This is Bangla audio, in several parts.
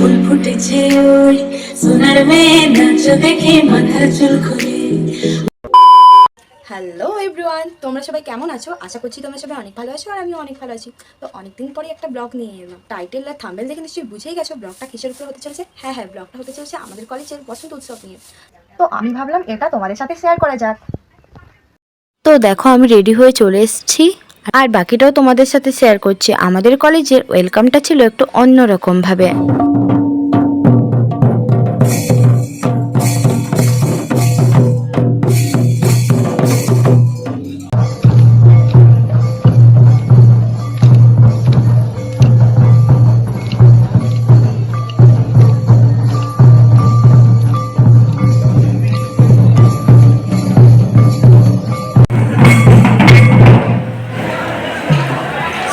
ফুল ফুটেছে ওই সোনার মেয়ে নাচো দেখে মাথার চুল খুলে। হ্যালো এভরিওয়ান, তোমরা সবাই কেমন আছো? আশা করছি তোমরা সবাই অনেক ভালো আছো আর আমিও অনেক ভালো আছি। তো অনেকদিন পরে একটা ব্লগ নিয়ে এলাম। টাইটেল আর থাম্বনেল দেখে নিশ্চয়ই বুঝেই গেছো ব্লগটা কিসের উপরে হতে চলেছে। হ্যাঁ, ব্লগটা হতে চলেছে আমাদের কলেজের বসন্ত উৎসব নিয়ে। তো আমি ভাবলাম এটা তোমাদের সাথে শেয়ার করা যাক। তো দেখো আমি রেডি হয়ে চলে এসেছি আর বাকিটাও তোমাদের সাথে শেয়ার করছি। আমাদের কলেজের ওয়েলকামটা ছিল একটু অন্যরকম ভাবে।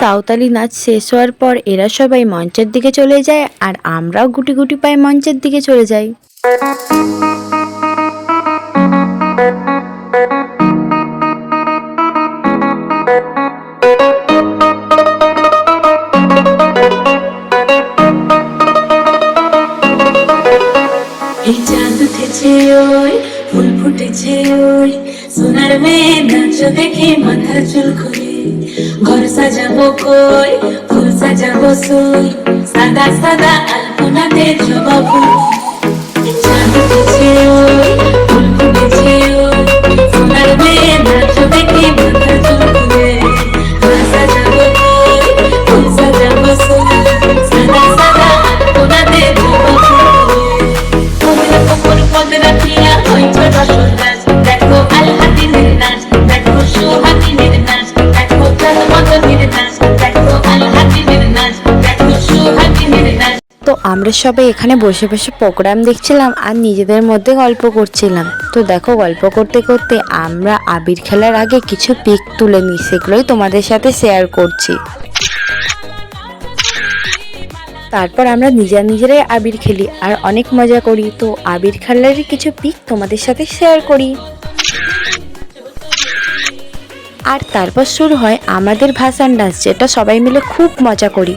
সাঁওতালি নাচ শেষ হওয়ার পর এরা সবাই মঞ্চের দিকে চলে যায় আর আমরাও গুটি গুটি পায়ে মঞ্চের দিকে চলে যাই। এই চাঁদ উঠেছে ওই ফুল ফুটেছে ওই সোনার মেয়ে নাচো দেখে মাথার চুল খুলে। ঘর সাজাবো কই ফুল সাজাবো সই সাদা সাদা আলপনাতে জবা ফুল। চাঁদ উঠেছে ওই ফুল ফুটেছে ওই সোনার মেয়ে নাচো দেখে মাথার চুল খুলে। ঘর সাজাবো কই ফুল সাজাবো সই সাদা সাদা আলপনাতে জবা ফুল। তো আমরা সবাই এখানে বসে বসে প্রোগ্রাম দেখছিলাম আর নিজেদের মধ্যে গল্প করছিলাম। তো দেখো গল্প করতে করতে আমরা আবির খেলার আগে কিছু পিক তুলে নিই, সেগুলোই তোমাদের সাথে শেয়ার করছি। তারপর আমরা নিজেরাই আবির খেলি আর অনেক মজা করি। তো আবির খেলার কিছু পিক তোমাদের সাথে শেয়ার করি। আর তারপর শুরু হয় আমাদের ভাসান ডান্স, যেটা সবাই মিলে খুব মজা করি।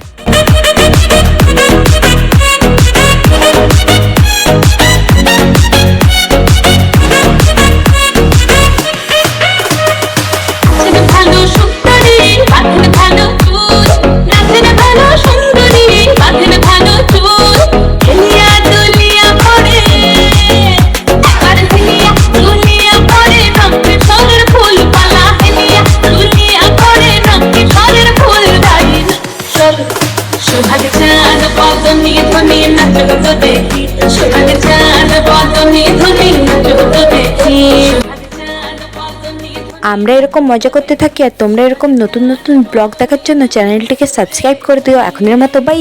আমরা এরকম মজা করতে থাকি আর তোমরা এরকম নতুন নতুন ব্লগ দেখার জন্য চ্যানেলটিকে সাবস্ক্রাইব করে দিও। এখনের মতো বাই।